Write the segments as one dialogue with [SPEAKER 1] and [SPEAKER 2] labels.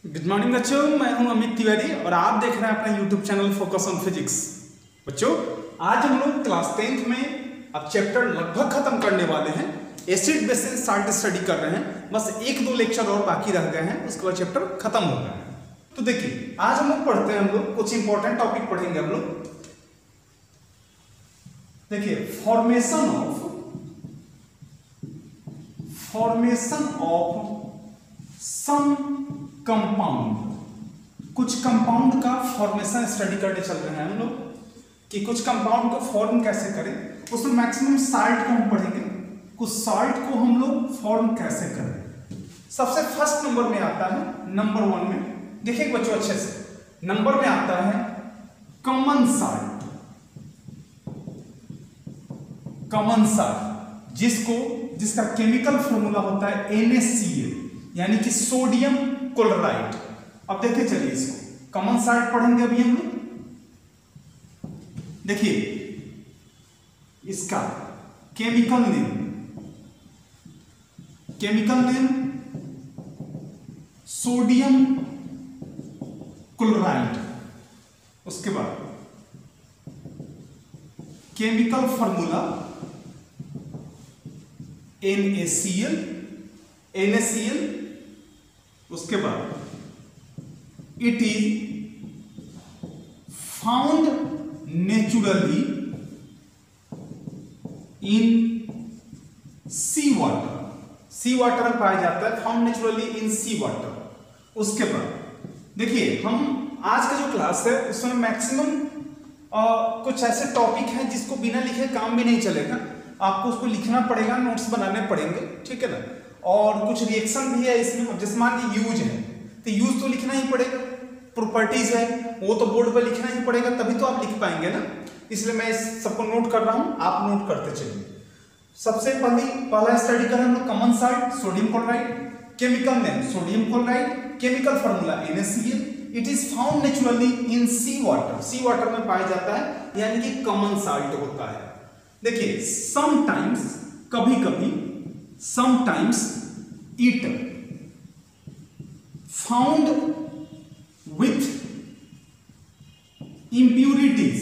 [SPEAKER 1] Good morning बच्चों, मैं हूं अमित तिवारी और आप देख रहे हैं अपना YouTube channel focus on physics. बच्चों, आज हम लोग क्लास 10th में अब चैप्टर लगभग खत्म करने वाले हैं। Acid base and salt study कर रहे हैं, बस एक दो लेक्चर और बाकी रह गए हैं, उसके बाद चैप्टर खत्म हो गया है। तो देखिए, आज हम लोग पढ़ते हैं, हम लोग कुछ इंपॉर्टेंट टॉपिक पढ़ेंगे। हम लोग देखिए फॉर्मेशन ऑफ सम कंपाउंड, कुछ कंपाउंड का फॉर्मेशन स्टडी करने चल रहे हैं हम लोग कि कुछ कंपाउंड को फॉर्म कैसे करें। उसमें मैक्सिमम साल्ट को हम पढ़ेंगे, कुछ साल्ट को हम लोग फॉर्म कैसे करें। सबसे फर्स्ट नंबर में आता है, नंबर 1 में देखिए बच्चों अच्छे से, नंबर में आता है कॉमन साल्ट। कॉमन साल्ट जिसका केमिकल फॉर्मूला होता है NaCl, यानी कि सोडियम क्लोराइड। अब देखिए, चलिए इसको कॉमन साल्ट पढ़ेंगे अभी हम लोग। देखिए इसका केमिकल नेम सोडियम क्लोराइड। उसके बाद केमिकल फॉर्मूला NaCl। उसके बाद it is found naturally in sea water में पाया जाता है, found naturally in sea water. उसके बाद देखिए, हम आज का जो क्लास है उसमें मैक्सिमम कुछ ऐसे टॉपिक हैं जिसको बिना लिखे काम भी नहीं चलेगा, आपको उसको लिखना पड़ेगा, नोट्स बनाने पड़ेंगे, ठीक है ना। और कुछ रिएक्शन भी है इसमें, जैसे मान लीजिए यूज है तो यूज तो लिखना ही पड़ेगा, प्रॉपर्टीज है वो तो बोर्ड पर लिखना ही पड़ेगा, तभी तो आप लिख पाएंगे ना। इसलिए मैं इस सबको नोट कर रहा हूं, आप नोट करते चलिए। सबसे पहला स्टडी करें हम लोग common salt sodium chloride. Chemical name sodium chloride, chemical formula NaCl। It is found naturally in sea water में पाया जाता है, यानी कि कॉमन साल्ट होता है। देखिए समटाइम्स, कभी-कभी, sometimes it found with impurities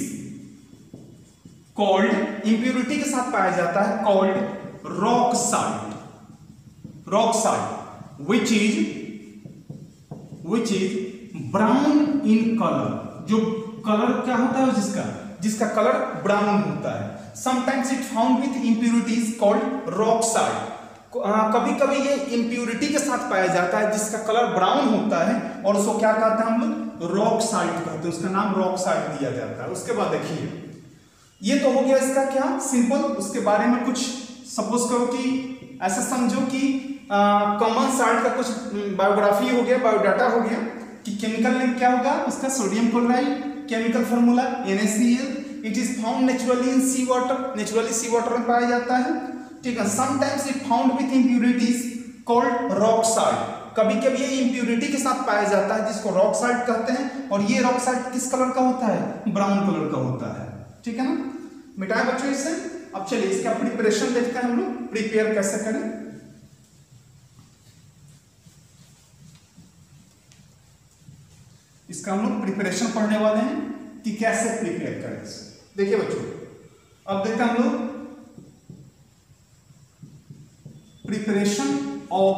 [SPEAKER 1] called, impurity के साथ पाया जाता है, called rock salt which is brown in colour. जो कलर क्या होता है जिसका कलर ब्राउन होता है। Sometimes it found with impurities called rock salt. कभी कभी ये इम्प्यूरिटी के साथ पाया जाता है जिसका कलर ब्राउन होता है, और उसको क्या कहते हैं हम लोग, रॉक साल्ट कहते हैं, उसका नाम रॉक साल्ट दिया जाता है। उसके बाद देखिए, ये तो हो गया इसका क्या सिंपल, उसके बारे में कुछ सपोज करो कि ऐसा समझो कि कॉमन साल्ट का कुछ बायोग्राफी हो गया, बायोडाटा हो गया कि केमिकल नेम क्या होगा उसका, sodium chloride. Chemical formula NaCl। It is found naturally in sea water, naturally sea water में पाया जाता है, ठीक है। Sometimes it found with impurities called rock salt. कभी कभी ये इम्प्यूरिटी के साथ पाया जाता है जिसको रॉक साल्ट कहते हैं, और ये रॉक साल्ट किस कलर का होता है, ब्राउन कलर का होता है, ठीक है ना। मिटाए बच्चों इसे। अब चलिए इसका प्रिपरेशन देखते हैं हम लोग, प्रिपेयर कैसे करें। इसका हम लोग प्रिपरेशन पढ़ने वाले हैं कि कैसे प्रिपेयर करें इसे। देखिए बच्चों, अब देखते हैं हम लोग preparation of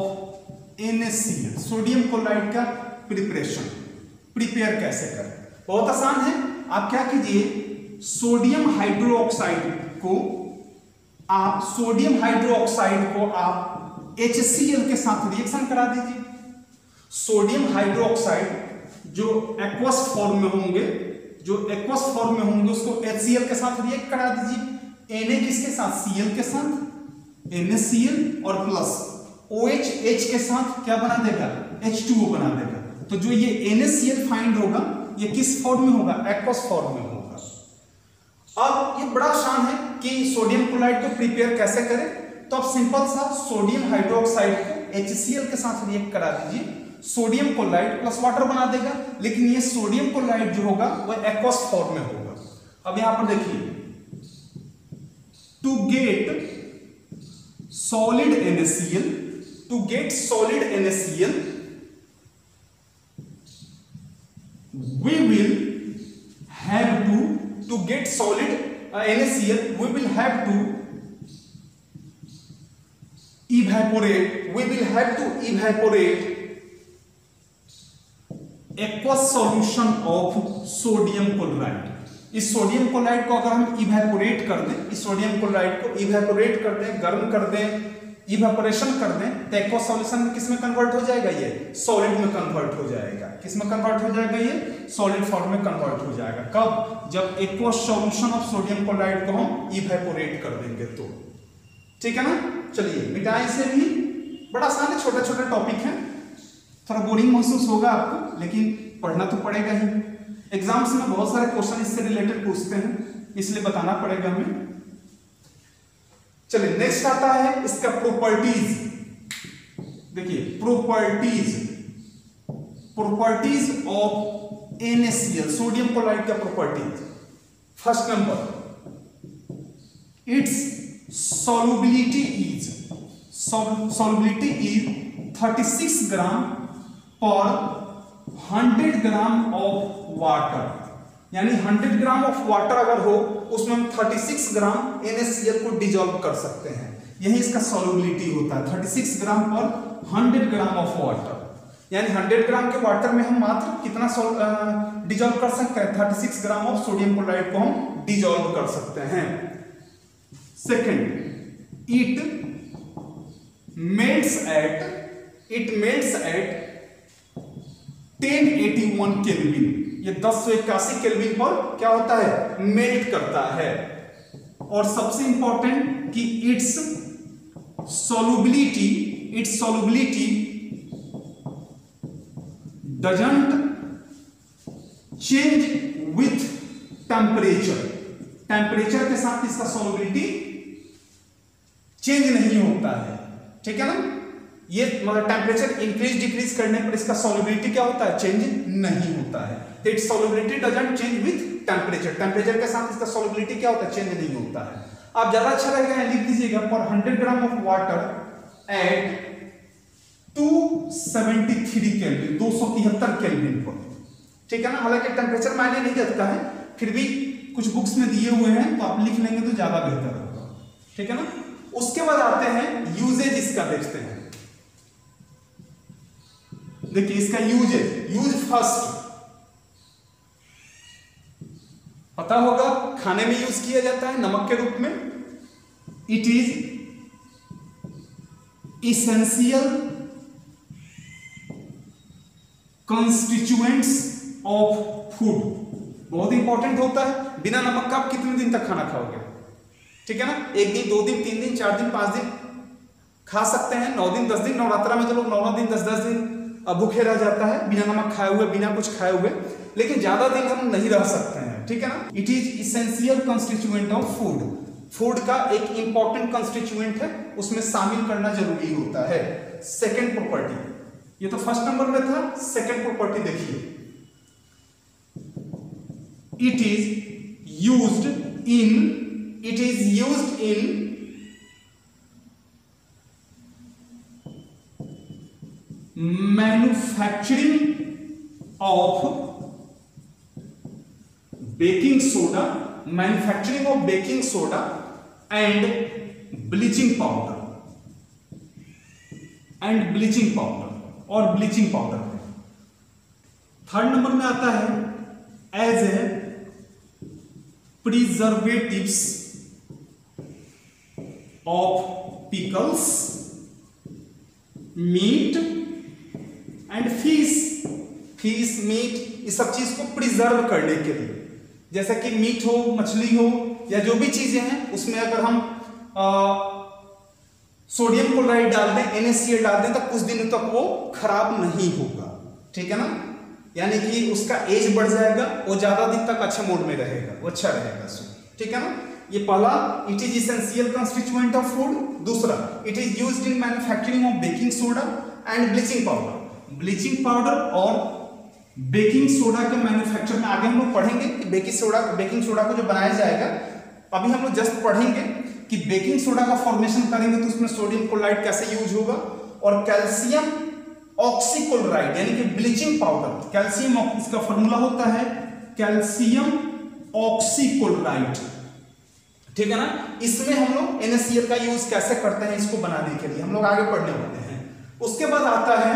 [SPEAKER 1] NaCl, sodium chloride का प्रिपेयर कैसे करें। बहुत आसान है, आप क्या कीजिए, सोडियम हाइड्रोक्साइड को आप HCl के साथ रिएक्शन करा दीजिए। सोडियम हाइड्रोक्साइड जो एक्वस फॉर्म में होंगे उसको HCl के साथ रिएक्ट करा दीजिए। Na किसके साथ, Cl के साथ, NaCl और प्लस OH H के साथ क्या बना देगा, H2O बना देगा। तो जो ये NaCl फाइंड होगा ये किस फॉर्म में होगा, एक्वस फॉर्म में होगा। अब ये बड़ा आसान है कि सोडियम क्लोराइड को प्रिपेयर कैसे करें। तो अब सिंपल सा सोडियम हाइड्रोक्साइड को HCl के साथ रिएक्ट करा दीजिए, सोडियम क्लोराइड प्लस वाटर बना देगा, लेकिन ये सोडियम क्लोराइड जो होगा वह एक्वस फॉर्म में होगा। अब यहां पर देखिए, to get solid NaCl, to get solid NaCl we will have to get solid NaCl, we will have to evaporate aqueous solution of sodium chloride. इस सोडियम क्लोराइड को अगर हम इवेपोरेट कर दें, इस सोडियम क्लोराइड को इवेपोरेट कर दें, गर्म कर दें, इवेपोरेशन कर दें, तो एक्वस सॉल्यूशन में किस में कन्वर्ट हो जाएगा? ये सॉलिड में कन्वर्ट हो जाएगा। किस में कन्वर्ट हो जाएगा? ये सॉलिड फॉर्म में कन्वर्ट हो जाएगा। कब? जब aqueous solution of sodium chloride को हम इवेपोरेट कर देंगे तो। ठीक है ना? चलिए मिटाएं इसे भी। बड़ा आसान है, छोटा छोटा टॉपिक है, थोड़ा बोरिंग महसूस होगा आपको, लेकिन पढ़ना तो पड़ेगा ही। एग्जाम्स में बहुत सारे क्वेश्चन इससे रिलेटेड पूछते हैं, इसलिए बताना पड़ेगा हमें। चलिए नेक्स्ट आता है इसका प्रॉपर्टीज। देखिए properties of NaCl, sodium chloride का properties. First number, it's solubility is 36 gram पर 100 ग्राम ऑफ वाटर। यानी 100 ग्राम ऑफ वाटर अगर हो, उसमें हम 36 ग्राम NaCl को डिजोल्व कर सकते हैं। यही इसका solubility होता है, 36 ग्राम पर 100 ग्राम ऑफ वाटर। यानी 100 ग्राम के वाटर में हम मात्र कितना डिजोल्व कर सकते हैं? 36 ग्राम ऑफ सोडियम क्लोराइड को हम डिजोल्व कर सकते हैं। Second, it melts at 1081 kelvin. ये 1081 केल्विन पर क्या होता है? मेल्ट करता है। और सबसे इंपॉर्टेंट कि it's solubility doesn't change with temperature। Temperature के साथ इसका solubility चेंज नहीं होता है। ठीक है ना? ये मतलब टेम्परेचर इंक्रीज डिक्रीज करने पर इसका सॉल्युबिलिटी क्या होता है? चेंज नहीं होता है। तो it's solubility doesn't change with temperature. Temperature के साथ इसका सॉल्युबिलिटी क्या होता है? चेंज नहीं होता है। आप ज्यादा अच्छा रहेगा लिख दीजिएगा, for 100 gram of water at 273 kelvin, 273 kelvin पर। ठीक है ना? हालांकि टेम्परेचर मायने नहीं रखता है, फिर भी कुछ बुक्स में दिए हुए हैं तो आप लिख लेंगे तो ज्यादा बेहतर होगा। ठीक है ना? उसके बाद आते हैं यूजेज, इसका देखते हैं। देखिए इसका यूज फर्स्ट पता होगा, खाने में यूज किया जाता है नमक के रूप में। It is essential constituents of food. बहुत इंपॉर्टेंट होता है। बिना नमक का आप कितने दिन तक खाना खाओगे? ठीक है ना? 1 दिन, 2 दिन, 3 दिन, 4 दिन, 5 दिन खा सकते हैं। 9 दिन, 10 दिन, नवरात्रा में तो लोग 9 दिन, 10 दिन भूखे रह जाता है बिना नमक खाए हुए, बिना कुछ खाए हुए, लेकिन ज्यादा दिन हम नहीं रह सकते हैं। ठीक है ना? It is essential constituent of food. Food का एक इंपॉर्टेंट कंस्टिट्यूएंट है, उसमें शामिल करना जरूरी होता है। सेकेंड प्रॉपर्टी, ये तो फर्स्ट नंबर में था। सेकेंड प्रॉपर्टी देखिए, it is used in manufacturing of baking soda and bleaching powder और ब्लीचिंग पाउडर। थर्ड नंबर में आता है as a preservatives of pickles, meat and fish, meat, इस सब चीज को प्रिजर्व करने के लिए, जैसा कि मीट हो, मछली हो, या जो भी चीजें हैं उसमें अगर हम सोडियम क्लोराइड डाल दें, NaCl डाल दें, तो कुछ दिनों तक वो खराब नहीं होगा। ठीक है ना? यानी कि उसका एज बढ़ जाएगा, वो ज्यादा दिन तक अच्छा मोड में रहेगा, वो अच्छा रहेगा। ठीक है ना? ये पहला, it is essential constituent of food. दूसरा, it is used in manufacturing of baking soda and bleaching powder. Bleaching powder और बेकिंग सोडा के मैन्युफैक्चर में आगे हम लोग पढ़ेंगे कि बेकिंग सोडा को जो बनाया जाएगा, अभी हम लोग जस्ट पढ़ेंगे कि बेकिंग सोडा का फॉर्मेशन करेंगे तो उसमें सोडियम क्लोराइड कैसे यूज होगा, और कैल्शियम ऑक्सीक्लोराइड यानी कि ब्लीचिंग पाउडर, कैल्शियम, इसका फॉर्मूला होता है कैल्शियम ऑक्सीक्लोराइड, ठीक है ना। इसमें हम लोग NaCl का यूज कैसे करते हैं इसको बनाने के लिए, हम लोग आगे पढ़ने वाले हैं। उसके बाद आता है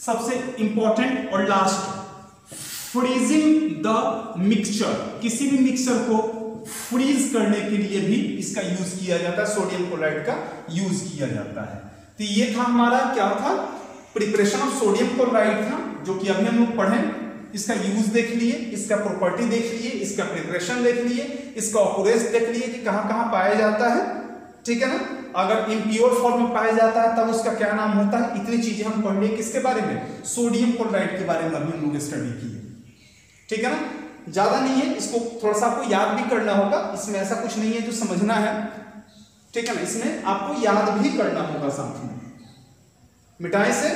[SPEAKER 1] सबसे इंपॉर्टेंट और लास्ट, फ्रीजिंग द मिक्सचर। किसी भी मिक्सचर को फ्रीज करने के लिए भी इसका यूज किया जाता है, सोडियम क्लोराइड का यूज किया जाता है। तो ये था हमारा क्या था, प्रिपरेशन ऑफ सोडियम क्लोराइड था, जो कि अभी हम लोग पढ़े। इसका यूज देख लिए, इसका प्रॉपर्टी देख लिए, इसका प्रिपरेशन देख लिए, इसका ऑकुरेंस देख लिए कि कहां कहां पाया जाता है, ठीक है ना। अगर इम्प्योर फॉर्म में पाया जाता है तब उसका क्या नाम होता है। इतनी चीजें हम पढ़ लिए किसके बारे में, सोडियम क्लोराइड के बारे में अभी हम लोग स्टडी किए, ठीक है ना। ज्यादा नहीं है, इसको थोड़ा सा आपको याद भी करना होगा, इसमें ऐसा कुछ नहीं है जो समझना है, ठीक है ना। इसमें आपको याद भी करना होगा साथ में। मिटाए से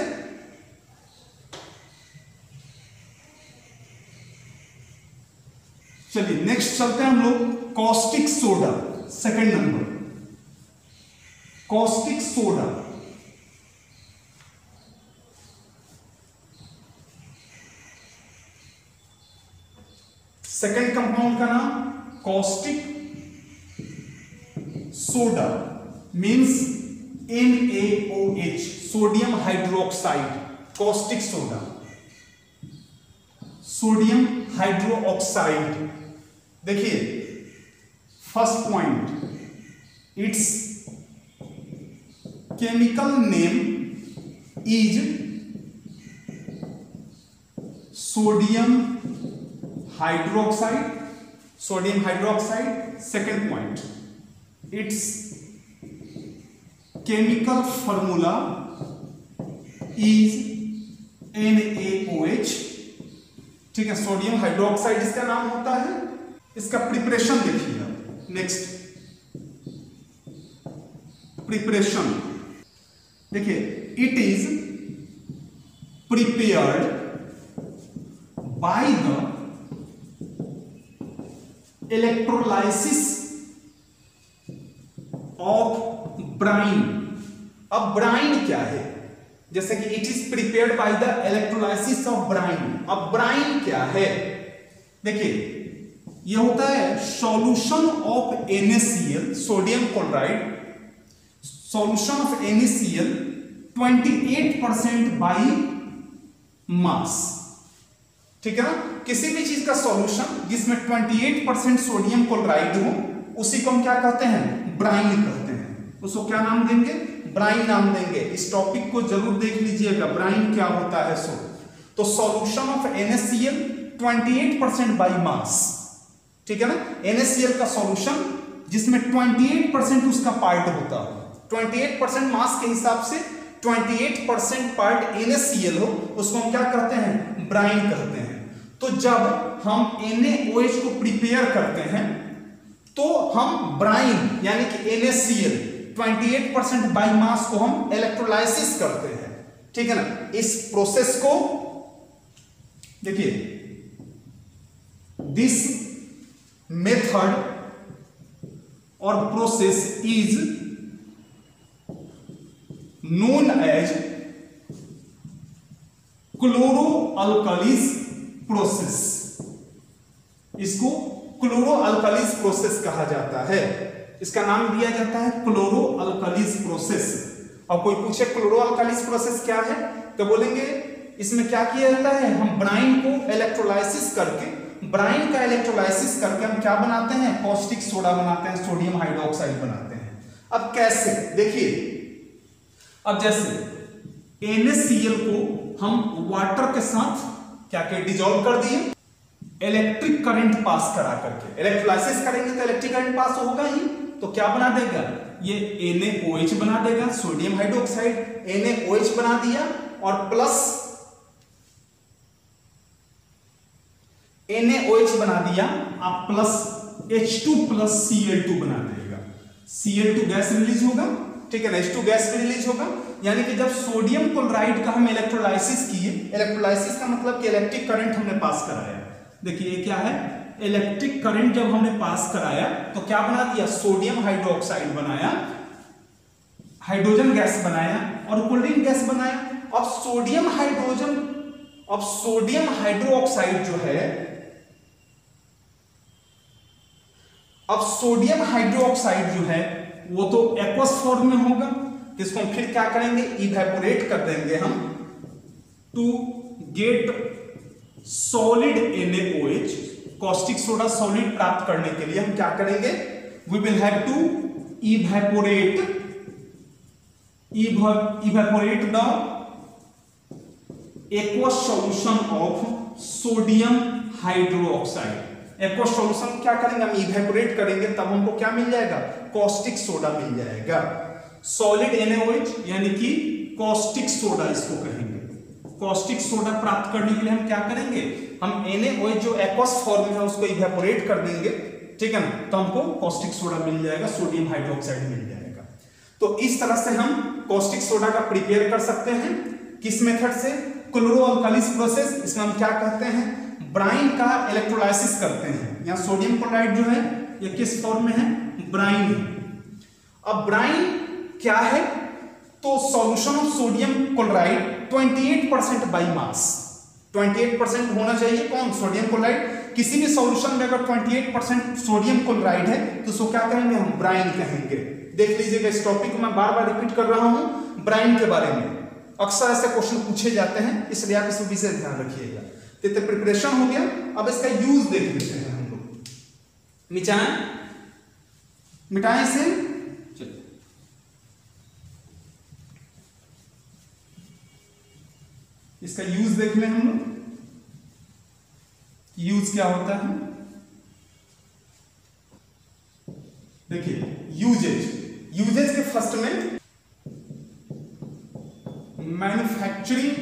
[SPEAKER 1] चलिए नेक्स्ट चलते हैं हम लोग caustic soda, second number caustic soda. Second compound का नाम caustic soda means NaOH, sodium hydroxide, caustic soda, sodium hydroxide. देखिए first point, it's chemical name is sodium hydroxide, sodium hydroxide. Second point, it's chemical formula is NaOH, ठीक है, sodium hydroxide इसका नाम होता है। इसका प्रिपरेशन देखिए, नेक्स्ट प्रिपरेशन देखिए, it is prepared by the electrolysis of Bryan. अब ब्राइन क्या है, जैसे कि it is prepared by the electrolysis of Bryan. अब ब्राइन क्या है, देखिए यह होता है solution of NaCl, sodium chloride, solution of NaCl 28% by mass, ठीक है ना। किसी भी चीज का सॉल्यूशन जिसमें 28% सोडियम क्लोराइड हो उसी को हम क्या कहते हैं, ब्राइन कहते हैं। उसको क्या नाम देंगे, ब्राइन नाम देंगे। इस टॉपिक को जरूर देख लीजिएगा, ब्राइन क्या होता है। तो solution of NaCl 28% by mass, ठीक है ना। NaCl का सॉल्यूशन जिसमें 28% उसका पार्ट होता है, 28% मास के हिसाब से 28% पार्ट NaCl हो, उसको हम क्या कहते हैं, ब्राइन कहते हैं। तो जब हम NaOH को प्रिपेयर करते हैं तो हम ब्राइन यानी कि NaCl 28% बाई मास को हम इलेक्ट्रोलाइसिस करते हैं, ठीक है ना। इस प्रोसेस को देखिए, दिस मेथड और process is known as chloro alkalis process. इसको क्लोरो अल्कालिस प्रोसेस कहा जाता है, इसका नाम दिया जाता है क्लोरो अल्कालिस प्रोसेस। और कोई पूछे क्लोरो अल्कालिस प्रोसेस क्या है, तो बोलेंगे इसमें क्या किया जाता है, हम ब्राइन को इलेक्ट्रोलाइसिस करके, ब्राइन का इलेक्ट्रोलाइसिस करके हम क्या बनाते हैं, कॉस्टिक सोडा बनाते हैं, सोडियम हाइड्रोक्साइड बनाते हैं। अब कैसे, देखिए, अब जैसे NaCl को हम वाटर के साथ क्या क्या डिजोल्व कर दिए, इलेक्ट्रिक करंट पास करा करके, इलेक्ट्रोलाइसिस करेंगे तो इलेक्ट्रिक करंट पास होगा ही, तो क्या बना देगा, ये NaOH बना देगा, सोडियम हाइड्रोक्साइड NaOH बना दिया, और प्लस NaOH बना दिया, आप प्लस H2 प्लस Cl2 बना देगा, Cl2 गैस रिलीज होगा, ठीक है ना, H2 गैस भी रिलीज होगा। यानी कि जब सोडियम क्लोराइड का हम इलेक्ट्रोलाइसिस किए, इलेक्ट्रोलाइसिस का मतलब कि इलेक्ट्रिक करंट हमने पास कराया, देखिए क्या है, इलेक्ट्रिक करंट जब हमने पास कराया तो क्या बना दिया, सोडियम हाइड्रोक्साइड बनाया, हाइड्रोजन गैस बनाया और क्लोरीन गैस बनाया। अब सोडियम हाइड्रोक्साइड जो है, अब सोडियम हाइड्रोक्साइड जो है वो तो एक्वस फॉर्म में होगा, इसको हम फिर क्या करेंगे, इवेपोरेट कर देंगे हम to get solid NaOH। Caustic soda solid प्राप्त करने के लिए हम क्या करेंगे, we will have to evaporate the aqueous solution of sodium hydroxide. Aqueous solution क्या करेंगे, हम इवेपोरेट करेंगे, तब हमको क्या मिल जाएगा, कॉस्टिक सोडा मिल जाएगा। सॉलिड NaOH यानी कि कॉस्टिक सोडा इसको कहेंगे। कॉस्टिक सोडा प्राप्त करने के लिए हम क्या करेंगे, हम NaOH जो एक्वस फॉर्म में है उसको इवेपोरेट कर देंगे, ठीक है ना, तो हमको कॉस्टिक सोडा मिल जाएगा, सोडियम हाइड्रोक्साइड मिल जाएगा। तो इस तरह से हम कॉस्टिक सोडा का प्रिपेयर कर सकते हैं। किस मेथड से, क्लोरो-अल्कालिस प्रोसेस। इसमें हम क्या कहते हैं, ब्राइन का इलेक्ट्रोलाइसिस करते हैं। यहाँ सोडियम क्लोराइड जो है ये किस फॉर्म में है, ब्राइन है। अब ब्राइन क्या है, तो solution of sodium chloride 28% by mass, 28% होना चाहिए कौन, सोडियम क्लोराइड। किसी भी सॉल्यूशन में अगर 28% सोडियम क्लोराइड है तो उसको क्या कहेंगे, हम ब्राइन कहेंगे। देख लीजिएगा, इस टॉपिक को मैं बार बार रिपीट कर रहा हूं, ब्राइन के बारे में अक्सर ऐसे क्वेश्चन पूछे जाते हैं, इसलिए आप इस विशेष ध्यान रखिएगा। तो प्रिपरेशन हो गया, अब इसका यूज देख लेते हैं हम लोग। मिटाएं से, इसका यूज देख लें हम लोग, यूज क्या होता है। देखिए यूजेज के फर्स्ट में manufacturing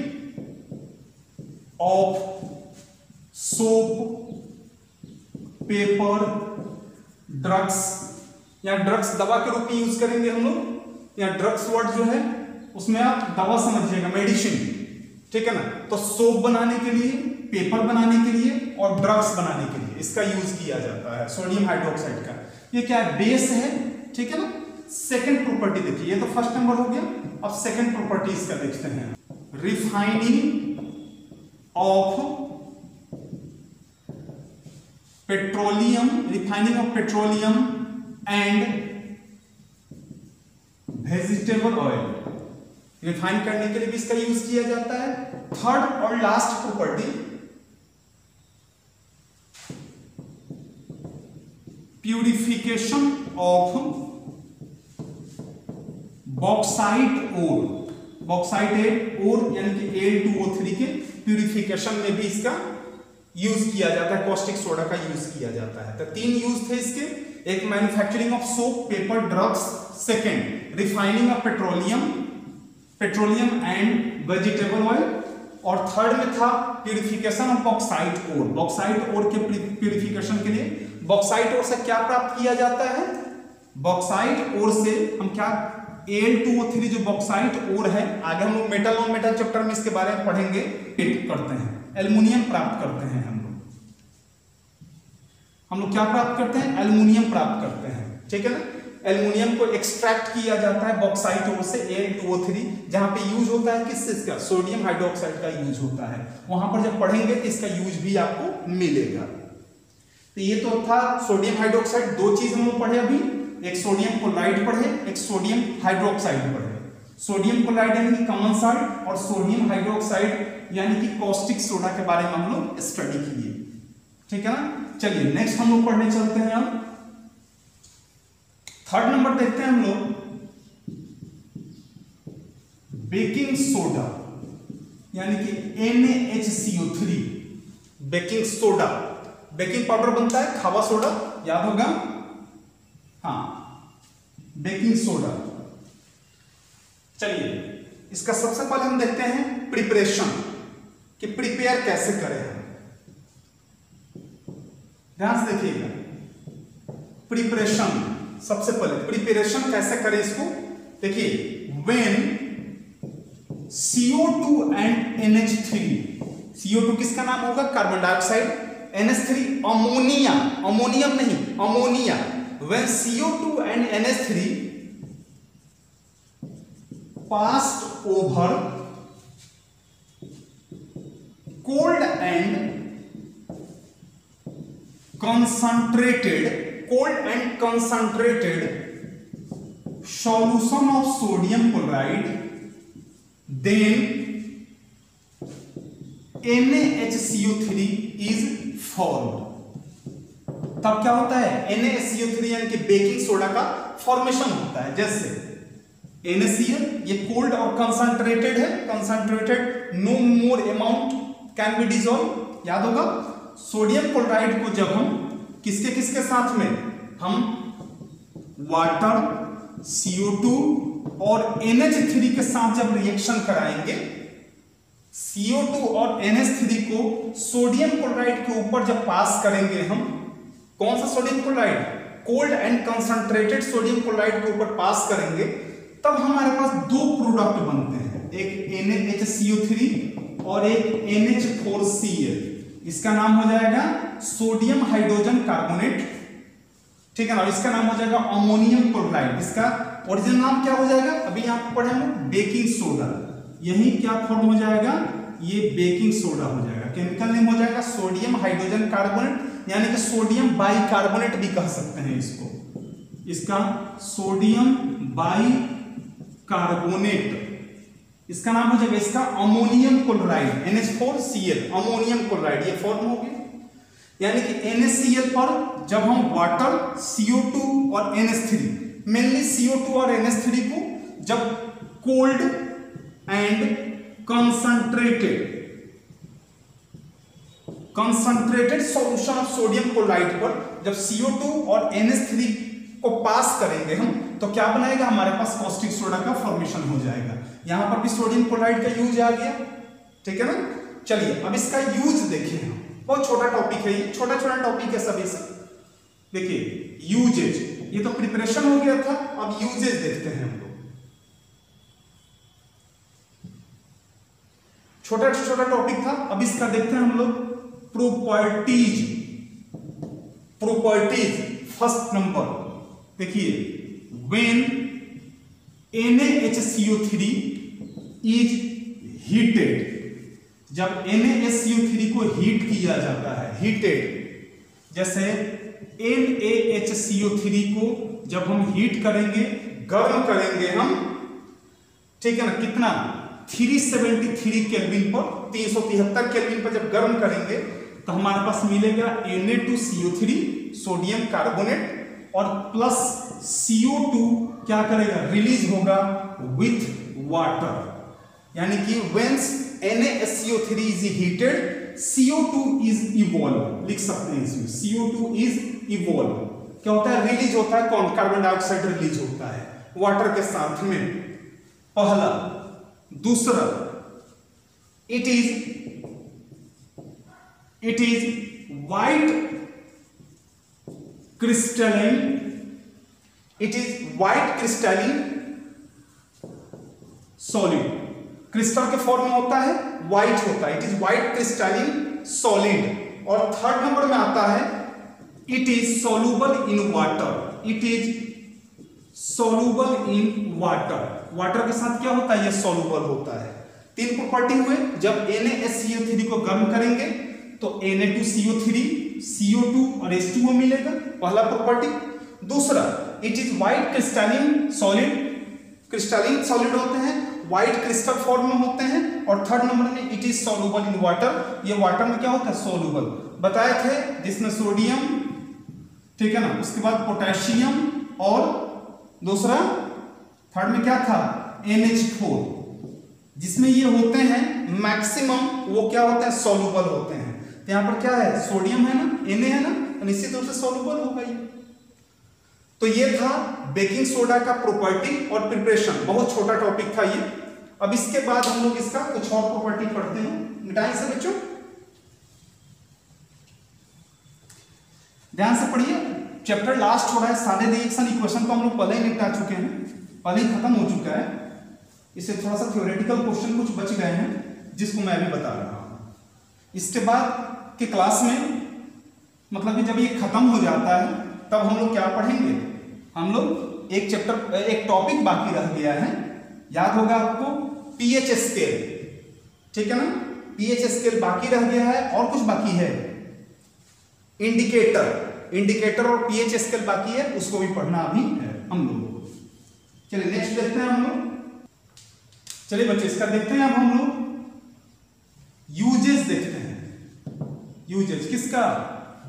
[SPEAKER 1] of soap, paper, drugs, या ड्रग्स दवा के रूप में यूज करेंगे हम लोग। या ड्रग्स वर्ड जो है उसमें आप दवा समझिएगा, मेडिसिन, ठीक है ना। तो सोप बनाने के लिए, पेपर बनाने के लिए और ड्रग्स बनाने के लिए इसका यूज किया जाता है, सोडियम हाइड्रोक्साइड का। ये क्या है, बेस है, ठीक है ना। सेकंड प्रॉपर्टी देखिए, ये तो फर्स्ट नंबर हो गया। अब सेकंड प्रॉपर्टी इसका देखते हैं, refining of petroleum, refining of petroleum and vegetable oil, refine करने के लिए भी इसका यूज किया जाता है। थर्ड और last property, purification of bauxite ore, bauxite ore यानी कि Al2O3 के प्यूरिफिकेशन में भी इसका यूज किया जाता है, कॉस्टिक सोडा का यूज किया जाता है। तो तीन यूज थे इसके, एक manufacturing of soap, paper, drugs, second refining of petroleum and vegetable oil, और थर्ड में था purification of bauxite ore. Bauxite ore के प्यूरिफिकेशन के लिए, बॉक्साइट ओर से क्या प्राप्त किया जाता है, बॉक्साइट ओर से हम क्या, Al2O3 जो बॉक्साइट ओर है, आगे हम लोग मेटल नॉन मेटल चैप्टर में इसके बारे में पढ़ेंगे, करते हैं एल्युमिनियम प्राप्त करते हैं हम लोग क्या प्राप्त करते हैं, एल्युमिनियम प्राप्त करते हैं, ठीक है ना। एल्युमिनियम को एक्सट्रैक्ट किया जाता है बॉक्साइट ओर से Al2O3, जहां पे यूज होता है किस चीज का, सोडियम हाइड्रोक्साइड का यूज होता है। वहां पर जब पढ़ेंगे तो इसका यूज भी आपको मिलेगा। तो ये तो था सोडियम हाइड्रोक्साइड। दो चीज हम लोग पढ़े अभी, एक सोडियम क्लोराइड पढ़े, एक सोडियम हाइड्रोक्साइड पढ़े। सोडियम क्लोराइड यानी कि कॉमन सॉल्ट, और सोडियम हाइड्रोक्साइड यानी कि कॉस्टिक सोडा के बारे में हम लोग स्टडी किए, ठीक है ना। चलिए नेक्स्ट हम लोग पढ़ने चलते हैं। अब थर्ड नंबर देखते हैं हम लोग, बेकिंग सोडा यानी कि NaHCO3। Baking soda, baking powder बनता है, खावा सोडा याद होगा, हाँ, बेकिंग सोडा। चलिए इसका सबसे पहले हम देखते हैं प्रिपरेशन, कि प्रिपेयर कैसे करें हम। ध्यान से देखिएगा, प्रिपरेशन सबसे पहले प्रिपरेशन कैसे करें इसको देखिए। When CO2 and NH3, CO2 किसका नाम होगा, carbon dioxide, NH3 ammonia, ammonium नहीं ammonia. When CO2 and NH3 passed over cold and concentrated solution of sodium chloride, then NaHCO3 is formed. तब क्या होता है, NaHCO3 यानी कि बेकिंग सोडा का फॉर्मेशन होता है। जैसे NaCl ये कोल्ड और कंसंट्रेटेड है, concentrated no more amount can be dissolve. याद होगा सोडियम क्लोराइड को जब हम किसके साथ में, हम वाटर, CO2 और NH3 के साथ जब रिएक्शन कराएंगे, CO2 और NH3 को सोडियम क्लोराइड के ऊपर जब पास करेंगे हम, कौन सा sodium chloride, cold and concentrated sodium chloride के ऊपर पास करेंगे, तब हमारे पास दो प्रोडक्ट बनते हैं, एक NaHCO3 और एक NH4Cl। इसका नाम हो जाएगा सोडियम हाइड्रोजन कार्बोनेट, ठीक है ना। इसका नाम हो जाएगा अमोनियम क्लोराइड। इसका ओरिजिनल नाम क्या हो जाएगा, अभी यहां पर पढ़े हम बेकिंग सोडा। यही क्या फॉर्म हो जाएगा, ये बेकिंग सोडा हो जाएगा। केमिकल नेम हो जाएगा सोडियम हाइड्रोजन कार्बोनेट, यानी कि सोडियम बाइकार्बोनेट भी कह सकते हैं इसको। इसका सोडियम बाइकार्बोनेट, इसका नाम हो जाएगा इसका ammonium chloride, NH4Cl ammonium chloride, ये फॉर्म हो गया। यानी कि NaCl पर जब हम वाटर, CO2 और NH3, मेनली CO2 और NH3 को जब cold and concentrated solution of sodium chloride पर जब CO2 और NH3 को पास करेंगे हम, तो क्या बनाएगा, हमारे पास कॉस्टिक सोडा का फॉर्मेशन हो जाएगा। यहां पर भी सोडियम क्लोराइड का यूज आ गया, ठीक है ना। चलिए अब इसका यूज देखें हम, बहुत छोटा टॉपिक है ये, छोटा टॉपिक है सभी से। देखिए यूजेज, ये तो प्रिपरेशन हो गया था, अब यूजेज देखते हैं हम लोग। छोटा टॉपिक था, अब इसका देखते हैं हम लोग प्रॉपर्टीज। फर्स्ट नंबर देखिए, व्हेन NaHCO3 इज हीटेड, जब NaHCO3 को हीट किया जाता है, हीटेड, जैसे NaHCO3 को जब हम हीट करेंगे, गर्म करेंगे हम, ठीक है ना, कितना 373 केल्विन पर, 373 केल्विन पर जब गर्म करेंगे तो हमारे पास मिलेगा Na2CO3 सोडियम कार्बोनेट और प्लस CO2 क्या करेगा, रिलीज होगा विथ वाटर। यानी कि when NaHCO3 is heated, CO2 is evolve, लिख सकते हैं इसमें CO2 इज इवॉल्व। क्या होता है, रिलीज होता है, कौन, कार्बन डाइऑक्साइड रिलीज होता है वाटर के साथ में, पहला। दूसरा, it is white crystalline, solid, crystal के फॉर्म में होता है, व्हाइट होता है, it is white crystalline solid. और थर्ड नंबर में आता है it is soluble in water, water के साथ क्या होता है, ये सॉल्युबल होता है। तीन प्रॉपर्टी हुए, जब NaHCO3 को गर्म करेंगे तो Na2CO3, CO2 और H2O मिलेगा, पहला प्रॉपर्टी। दूसरा, it is white crystalline solid होते हैं, व्हाइट क्रिस्टल फॉर्म में होते हैं। और थर्ड नंबर में it is soluble in water, ये वाटर में क्या होता है, सॉल्युबल बताए थे, जिसमें सोडियम, ठीक है ना, उसके बाद पोटेशियम और दूसरा थर्ड में क्या था, NH4, जिसमें ये होते हैं मैक्सिमम, वो क्या होता है, सॉल्युबल होते हैं। तो यहां पर क्या है, सोडियम है ना, Na है ना, निश्चित रूप से सॉल्युबल होगा ये। तो ये था बेकिंग सोडा का प्रॉपर्टी और प्रिपरेशन, बहुत छोटा टॉपिक था ये। अब इसके बाद हम लोग इसका कुछ और प्रॉपर्टी पढ़ते हैं, मिटाएं से बच्चों, ध्यान से पढ़िए। चैप्टर लास्ट हो रहा है, सारे रिएक्शन इक्वेशन को हम लोग पहले ही निपटा चुके हैं, पहले ही खत्म हो चुका है। इससे थोड़ा सा थ्योरेटिकल क्वेश्चन कुछ बच गए हैं, जिसको मैं भी बता रहा हूं। इसके बाद के क्लास में, मतलब कि जब ये खत्म हो जाता है, तब हम लोग क्या पढ़ेंगे, हम लोग एक चैप्टर, एक टॉपिक बाकी रह गया है, याद होगा आपको, pH स्केल, ठीक है ना। पीएच स्केल बाकी रह गया है और कुछ बाकी है, इंडिकेटर और पीएच स्केल बाकी है, उसको भी पढ़ना अभी है हम लोग। चलिए नेक्स्ट देखते हैं हम लोग। चलिए बच्चे इसका देखते हैं अब हम लोग यूजेस देखते हैं। यूजेस किसका?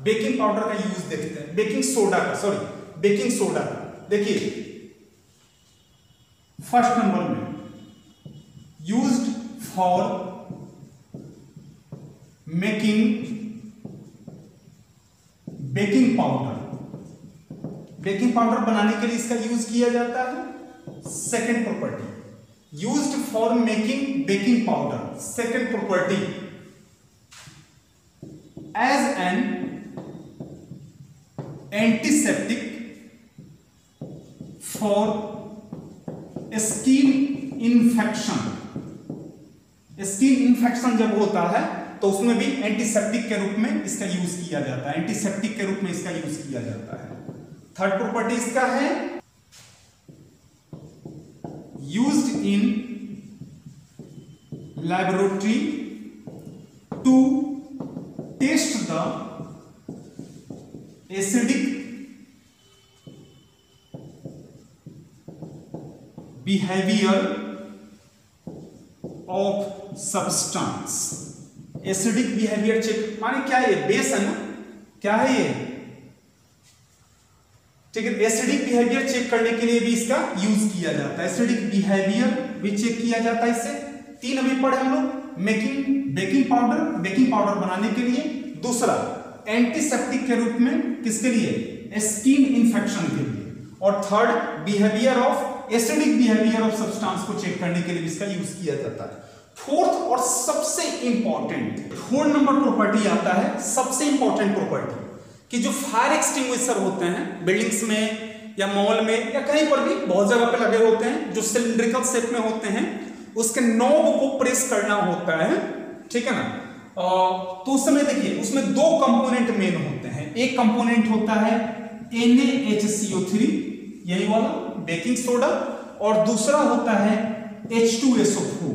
[SPEAKER 1] बेकिंग पाउडर का यूज देखते हैं, बेकिंग सोडा का। देखिए फर्स्ट नंबर में used for making baking powder बनाने के लिए इसका यूज किया जाता है। Second property, used for making baking powder. Second property, as an antiseptic for skin infection. Skin infection जब होता है तो उसमें भी एंटीसेप्टिक के रूप में इसका यूज किया जाता है, एंटीसेप्टिक के रूप में इसका यूज किया जाता है। थर्ड प्रॉपर्टी इसका है used in laboratory to test the acidic behaviour of substance. Acidic behaviour check माने क्या है? बेस है ना, क्या है ये? ठीक है, एसिडिक बिहेवियर चेक करने के लिए भी इसका यूज किया जाता है। एसिडिक बिहेवियर भी चेक किया जाता है इससे। तीन अभी पढ़े हम लोग, बेकिंग पाउडर बनाने के लिए। दूसरा एंटीसेप्टिक के रूप में किसके लिए? स्किन इंफेक्शन के लिए। और third behaviour of acidic behaviour of substance को चेक करने के लिए भी इसका यूज किया जाता है। फोर्थ और सबसे इंपॉर्टेंट 4 नंबर प्रॉपर्टी आता है, सबसे इंपॉर्टेंट प्रॉपर्टी, कि जो फायर एक्सटिंग्विशर होते हैं बिल्डिंग्स में या मॉल में या कहीं पर भी बहुत जगह पे लगे होते हैं, जो सिलिंड्रिकल शेप में होते हैं, उसके नॉब को प्रेस करना होता है, ठीक है ना। तो उस समय देखिए उसमें दो कंपोनेंट मेन होते हैं। एक कंपोनेंट होता है NaHCO3, यही वाला बेकिंग सोडा, और दूसरा होता है H2SO4।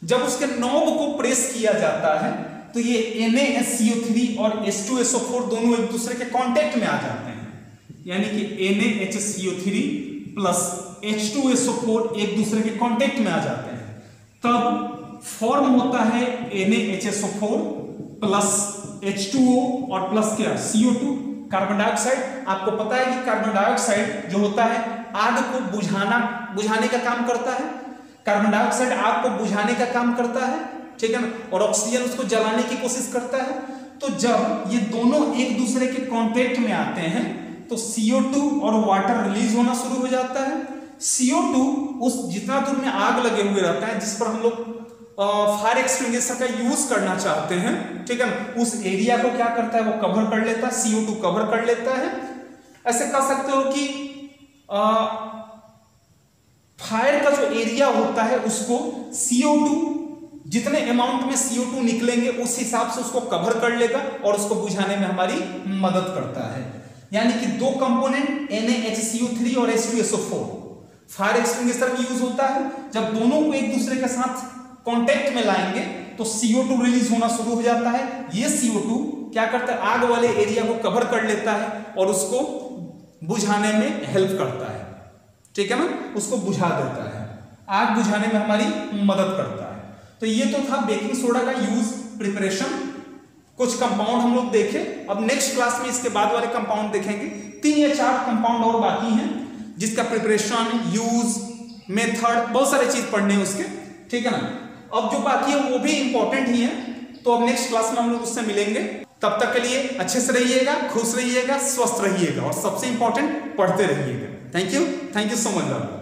[SPEAKER 1] जब उसके नॉब को प्रेस किया जाता है तो ये NaHCO3 और H2SO4 दोनों एक दूसरे के कांटेक्ट में आ जाते हैं, यानी कि NaHCO3 प्लस H2SO4 एक दूसरे के कांटेक्ट में आ जाते हैं, तब फॉर्म होता है NaHSO4 प्लस H2O और प्लस क्या? CO2, carbon dioxide. आपको पता है कि कार्बन डाइऑक्साइड जो होता है आग को बुझाने का काम करता है। कार्बन डाइऑक्साइड आग को बुझाने का काम करता है, ठीक है ना, और ऑक्सीजन उसको जलाने की कोशिश करता है। तो जब ये दोनों एक दूसरे के कांटेक्ट में आते हैं तो CO2 और वाटर रिलीज होना शुरू हो जाता है। CO2 उस जितना दूर में आग लगे हुए रहता है जिस पर हम लोग फायर एक्सटिंग्विशर का यूज करना चाहते हैं, ठीक है ना, उस एरिया को क्या करता है? वो कवर कर लेता है, CO2 कवर कर लेता है। ऐसे कह सकते हो कि फायर का जो एरिया होता है उसको CO2, जितने अमाउंट में CO2 निकलेंगे उस हिसाब से उसको कवर कर लेगा और उसको बुझाने में हमारी मदद करता है। यानी कि दो कंपोनेंट NaHCO3 और H2SO4 फायर एक्सटिंग्विशर में यूज होता है। जब दोनों को एक दूसरे के साथ कांटेक्ट में लाएंगे तो CO2 रिलीज होना शुरू हो जाता है। ये CO2 क्या करता है? आग वाले एरिया को कवर कर लेता है और उसको बुझाने में हेल्प करता है, ठीक है ना, उसको बुझा देता है, आग बुझाने में हमारी मदद करता है। तो ये तो था बेकिंग सोडा का यूज, प्रिपरेशन। कुछ कंपाउंड हम लोग देखे। अब नेक्स्ट क्लास में इसके बाद वाले कंपाउंड देखेंगे। 3 या 4 कंपाउंड और बाकी हैं जिसका प्रिपरेशन, यूज, मेथड, बहुत सारे चीज पढ़ने हैं उसके, ठीक है ना। अब जो बाकी है वो भी इंपॉर्टेंट ही है। तो अब नेक्स्ट क्लास में हम लोग उससे मिलेंगे। तब तक के लिए अच्छे से रहिएगा, खुश रहिएगा, स्वस्थ रहिएगा और सबसे इंपॉर्टेंट पढ़ते रहिएगा। Thank you so much.